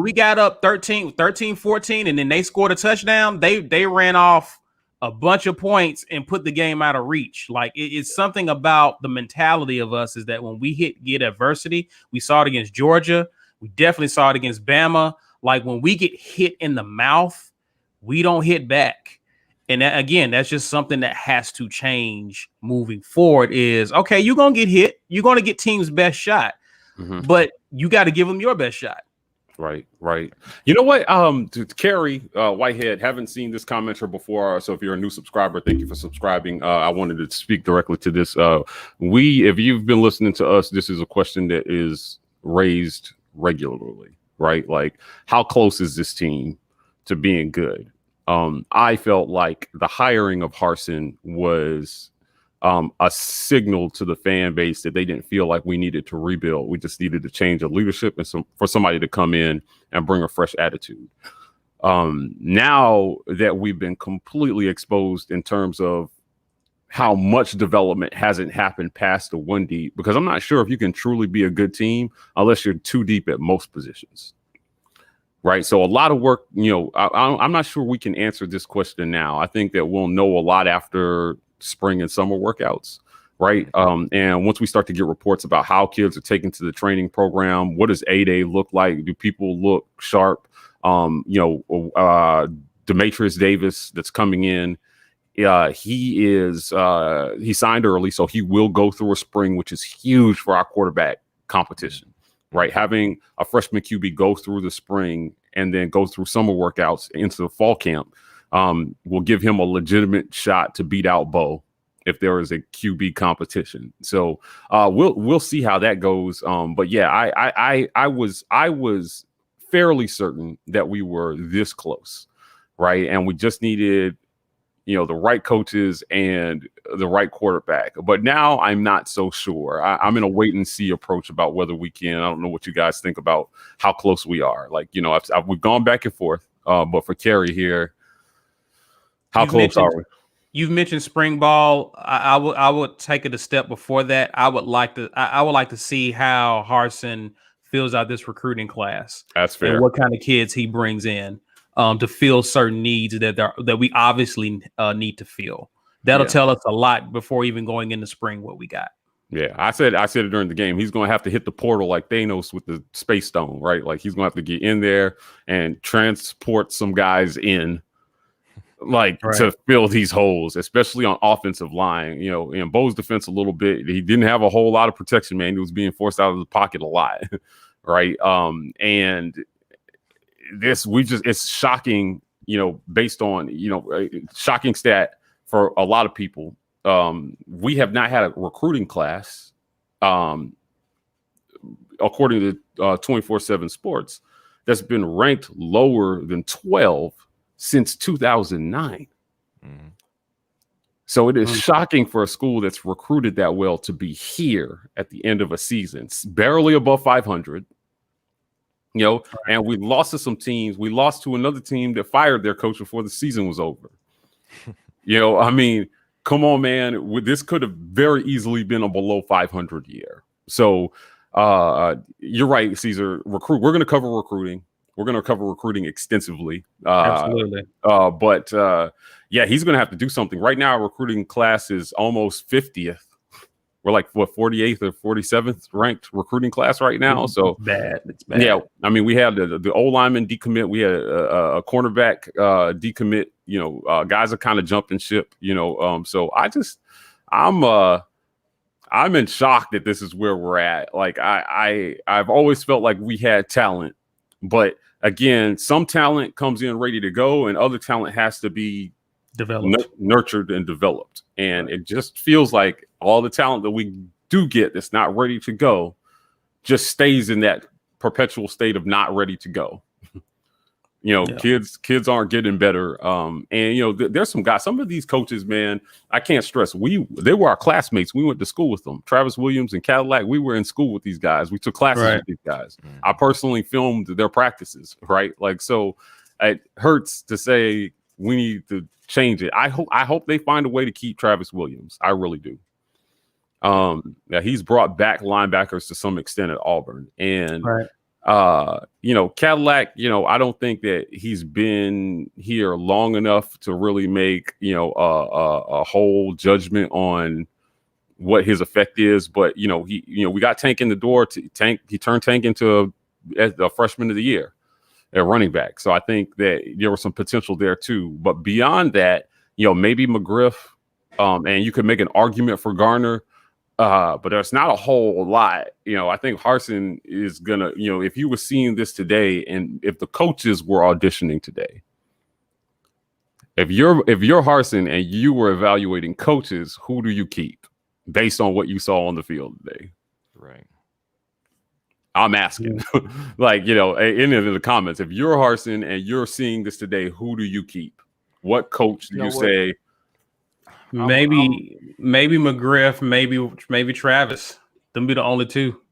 13-14, and then they scored a touchdown, they ran off a bunch of points and put the game out of reach. Like it's something about the mentality of us is that when we get adversity, we saw it against Georgia. We definitely saw it against Bama. Like when we get hit in the mouth, we don't hit back. And that, again, that's just something that has to change moving forward is, okay, you're going to get hit. You're going to get team's best shot, but you got to give them your best shot. Right. You know what? Carrie Whitehead, haven't seen this commenter before. So if you're a new subscriber, thank you for subscribing. I wanted to speak directly to this. If you've been listening to us, this is a question that is raised regularly, right? Like, how close is this team to being good? I felt like the hiring of Harsin was a signal to the fan base that they didn't feel like we needed to rebuild. We just needed to change the leadership and for somebody to come in and bring a fresh attitude. Now that we've been completely exposed in terms of how much development hasn't happened past the 1 deep, because I'm not sure if you can truly be a good team unless you're 2 deep at most positions. Right. So a lot of work, I'm not sure we can answer this question now. I think that we'll know a lot after spring and summer workouts. Right. And once we start to get reports about how kids are taken to the training program, what does A-Day look like? Do people look sharp? Demetrius Davis that's coming in. He signed early, so he will go through a spring, which is huge for our quarterback competition. Right. Having a freshman QB go through the spring and then go through summer workouts into the fall camp will give him a legitimate shot to beat out Bo if there is a QB competition. So we'll see how that goes. But yeah, I was fairly certain that we were this close. Right. And we just needed the right coaches and the right quarterback. But now I'm not so sure. I'm in a wait and see approach about whether we can. I don't know what you guys think about how close we are. Like, we've gone back and forth. But for Kerry here, how close are we? You've mentioned spring ball. I would take it a step before that. I would like to see how Harsin fills out this recruiting class. That's fair. And what kind of kids he brings in. To fill certain needs that we obviously need to fill. That'll tell us a lot before even going into spring what we got. Yeah, I said it during the game. He's going to have to hit the portal like Thanos with the space stone, right? Like he's going to have to get in there and transport some guys in like to fill these holes, especially on offensive line. You know, in Bo's defense a little bit, he didn't have a whole lot of protection, man. He was being forced out of the pocket a lot, right? And this, it's shocking, you know, based on, you know, a shocking stat for a lot of people. We have not had a recruiting class, according to 24/7 Sports, that's been ranked lower than 12 since 2009. Mm-hmm. So it is shocking for a school that's recruited that well to be here at the end of a season. It's barely above 500. You know, and we lost to some teams. We lost to another team that fired their coach before the season was over. You know, I mean, come on, man. This could have very easily been a below 500 year. So you're right, Caesar. We're going to cover recruiting. We're going to cover recruiting extensively. Absolutely. But yeah, he's going to have to do something. Right now, our recruiting class is almost 50th. We're like, what, 48th or 47th ranked recruiting class right now. So it's bad. Yeah, I mean, we had the O lineman decommit. We had a cornerback decommit. You know, guys are kind of jumping ship. You know, so I'm in shock that this is where we're at. Like I've always felt like we had talent, but again, some talent comes in ready to go, and other talent has to be developed, nurtured, and developed. And it just feels like all the talent that we do get that's not ready to go just stays in that perpetual state of not ready to go. You know, kids aren't getting better. And, you know, there's some guys, some of these coaches, man, I can't stress. They were our classmates. We went to school with them. Travis Williams and Cadillac, we were in school with these guys. We took classes with these guys. Mm-hmm. I personally filmed their practices, right? Like, so it hurts to say we need to change it. I hope they find a way to keep Travis Williams. I really do. Yeah, he's brought back linebackers to some extent at Auburn. And you know, Cadillac, you know, I don't think that he's been here long enough to really make, you know, a whole judgment on what his effect is. But, you know, we got Tank in the door. He turned Tank into a freshman of the year at running back. So I think that there was some potential there too. But beyond that, you know, maybe McGriff, and you could make an argument for Garner. But there's not a whole lot. You know, I think Harsin is gonna, you know, if you were seeing this today, and if the coaches were auditioning today, if you're Harsin and you were evaluating coaches, who do you keep based on what you saw on the field today? Right. I'm asking, like, you know, in the comments, if you're Harsin and you're seeing this today, who do you keep? What coach do you say? Maybe McGriff, maybe Travis. Them be the only two.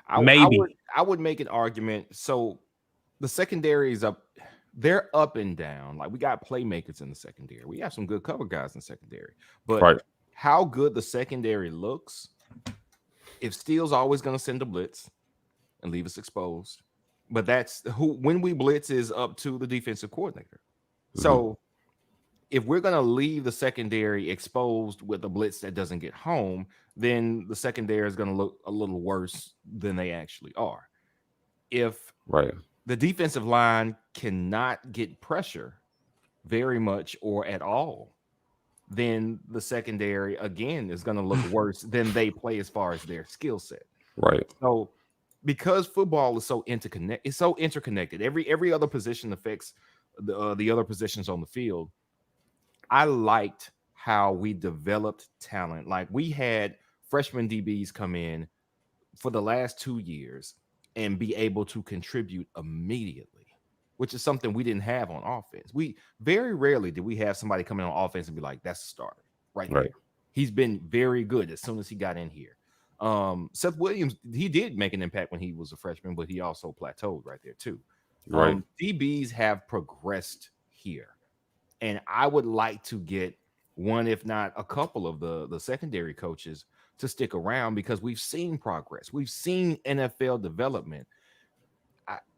I would make an argument. So the secondary is up. They're up and down. Like, we got playmakers in the secondary. We have some good cover guys in the secondary. But how good the secondary looks, if Steele's always going to send a blitz and leave us exposed. But that's when we blitz is up to the defensive coordinator. Mm-hmm. So if we're going to leave the secondary exposed with a blitz that doesn't get home, then the secondary is going to look a little worse than they actually are. If the defensive line cannot get pressure very much or at all, then the secondary, again, is going to look worse than they play as far as their skill set. Right. So because football is so interconnected, every other position affects the other positions on the field. I liked how we developed talent. Like, we had freshman DBs come in for the last 2 years and be able to contribute immediately, which is something we didn't have on offense. We very rarely did we have somebody come in on offense and be like, that's a starter right there. He's been very good as soon as he got in here. Seth Williams, he did make an impact when he was a freshman, but he also plateaued right there too. DBs have progressed here. And I would like to get one, if not a couple of the secondary coaches to stick around, because we've seen progress. We've seen NFL development.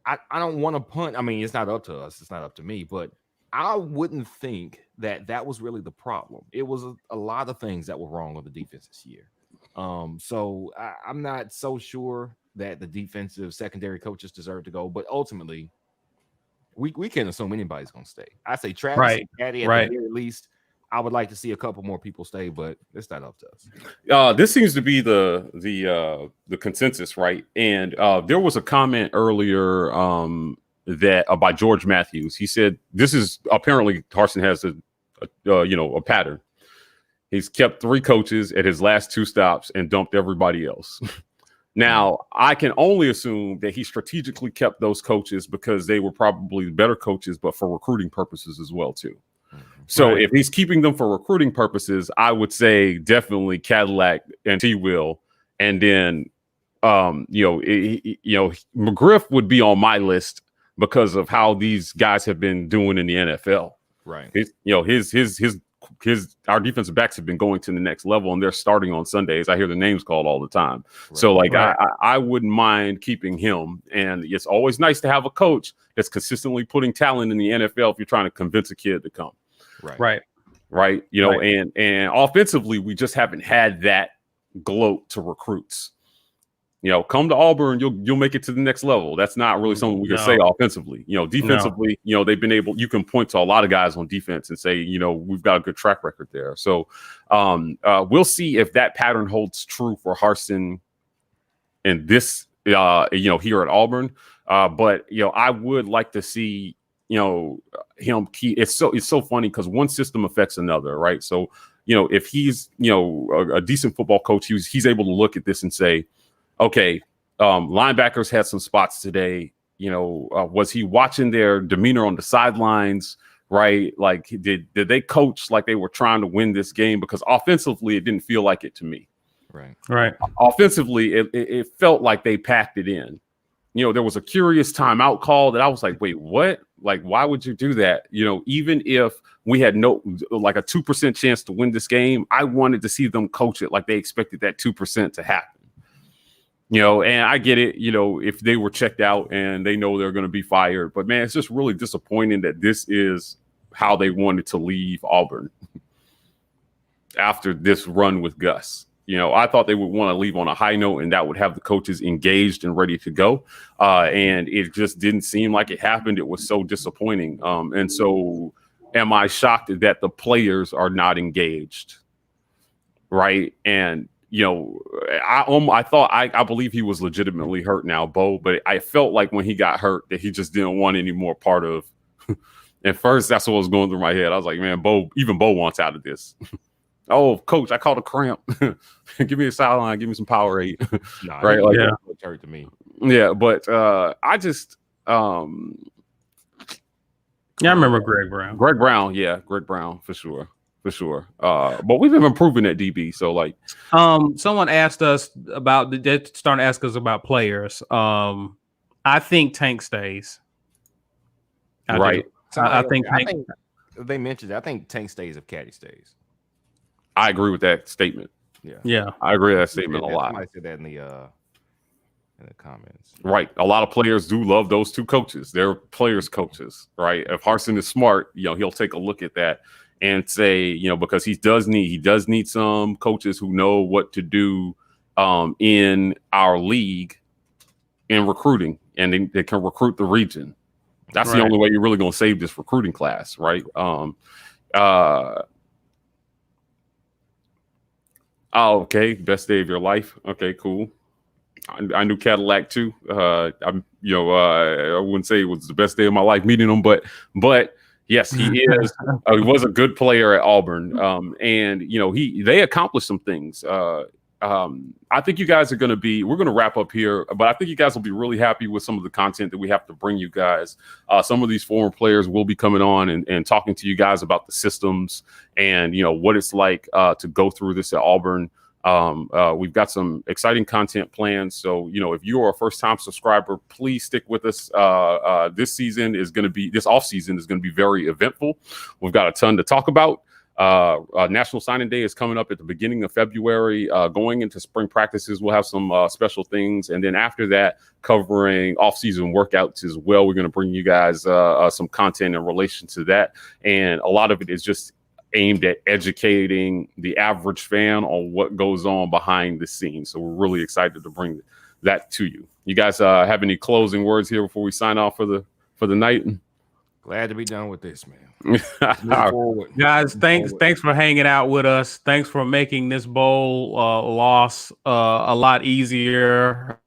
I don't want to punt. I mean, it's not up to us. It's not up to me. But I wouldn't think that was really the problem. It was a lot of things that were wrong with the defense this year. So I'm not so sure that the defensive secondary coaches deserve to go. But ultimately, we can't assume anybody's going to stay. I say Travis Right. and Caddy at Right. the very least. I would like to see a couple more people stay, but it's not up to us. This seems to be the consensus, right? And there was a comment earlier that by George Matthews. He said this is apparently Harsin has a pattern. He's kept 3 coaches at his last 2 stops and dumped everybody else. Now, I can only assume that he strategically kept those coaches because they were probably better coaches, but for recruiting purposes as well, too. So if he's keeping them for recruiting purposes, I would say definitely Cadillac and T-Will. And then, McGriff would be on my list because of how these guys have been doing in the NFL. Right. Our defensive backs have been going to the next level, and they're starting on Sundays. I hear the names called all the time. Right. So, I wouldn't mind keeping him. And it's always nice to have a coach that's consistently putting talent in the NFL if you're trying to convince a kid to come. Right. And offensively, we just haven't had that gloat to recruits. Come to Auburn, you'll make it to the next level. That's not really something we can say offensively. Defensively, they've been able. You can point to a lot of guys on defense and say, we've got a good track record there. So we'll see if that pattern holds true for Harsin and this, here at Auburn. But I would like to see. Him key. It's so funny because one system affects another, right? So, if he's, a decent football coach, he's able to look at this and say, okay, linebackers had some spots today. Was he watching their demeanor on the sidelines, right? Like, did they coach like they were trying to win this game? Because offensively, it didn't feel like it to me. Right. Offensively, it felt like they packed it in. There was a curious timeout call that I was like, wait, what? Like, why would you do that? Even if we had a 2% chance to win this game, I wanted to see them coach it like they expected that 2% to happen. And I get it, if they were checked out and they know they're going to be fired. But, man, it's just really disappointing that this is how they wanted to leave Auburn after this run with Gus. I thought they would want to leave on a high note and that would have the coaches engaged and ready to go. And it just didn't seem like it happened. It was so disappointing. And so am I shocked that the players are not engaged? Right. And, I believe he was legitimately hurt now, Bo, but I felt like when he got hurt that he just didn't want any more part of. At first, that's what was going through my head. I was like, man, Bo wants out of this. Oh, coach, I caught a cramp. Give me a sideline. Give me some Powerade. Right? Like, yeah. It hurt to me. Yeah, but I just I remember Greg Brown. Greg Brown for sure. But we've been improving at DB. So someone asked us about they're starting to ask us about players. I think Tank stays. I think they mentioned it. I think Tank stays if Caddy stays. I agree with that statement. Yeah. I agree with that statement a lot. Somebody said that in the comments. Right. A lot of players do love those 2 coaches. They're players' coaches, right? If Harsin is smart, he'll take a look at that and say, because he does need some coaches who know what to do in our league in recruiting, and they can recruit the region. That's the only way you're really going to save this recruiting class, right? Oh, okay. Best day of your life. Okay, cool. I knew Cadillac too. I wouldn't say it was the best day of my life meeting him, but yes, he is. He was a good player at Auburn, and they accomplished some things. I think you guys are going to be. We're going to wrap up here, but I think you guys will be really happy with some of the content that we have to bring you guys. Some of these former players will be coming on and talking to you guys about the systems and what it's like to go through this at Auburn. We've got some exciting content planned. So, if you are a first-time subscriber, please stick with us. This off season is going to be very eventful. We've got a ton to talk about. National Signing Day is coming up at the beginning of February. Going into spring practices, we'll have some special things. And then after that, covering off-season workouts as well. We're going to bring you guys some content in relation to that. And a lot of it is just aimed at educating the average fan on what goes on behind the scenes. So we're really excited to bring that to you. You guys have any closing words here before we sign off for the night? Glad to be done with this, man. Let's move forward. Guys, thanks for hanging out with us. Thanks for making this bowl loss a lot easier.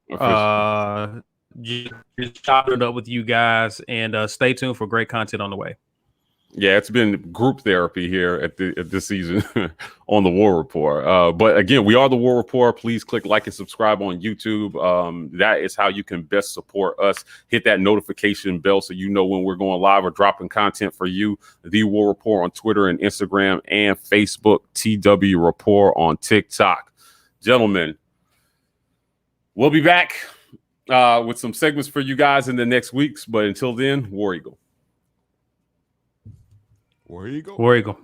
Just chopping it up with you guys, and stay tuned for great content on the way. Yeah, it's been group therapy here at this season on the War Rapport. But again, we are the War Rapport. Please click like and subscribe on YouTube. That is how you can best support us. Hit that notification bell so you know when we're going live or dropping content for you. The War Rapport on Twitter and Instagram and Facebook. TW Rapport on TikTok. Gentlemen, we'll be back with some segments for you guys in the next weeks. But until then, War Eagle. War Eagle. War Eagle.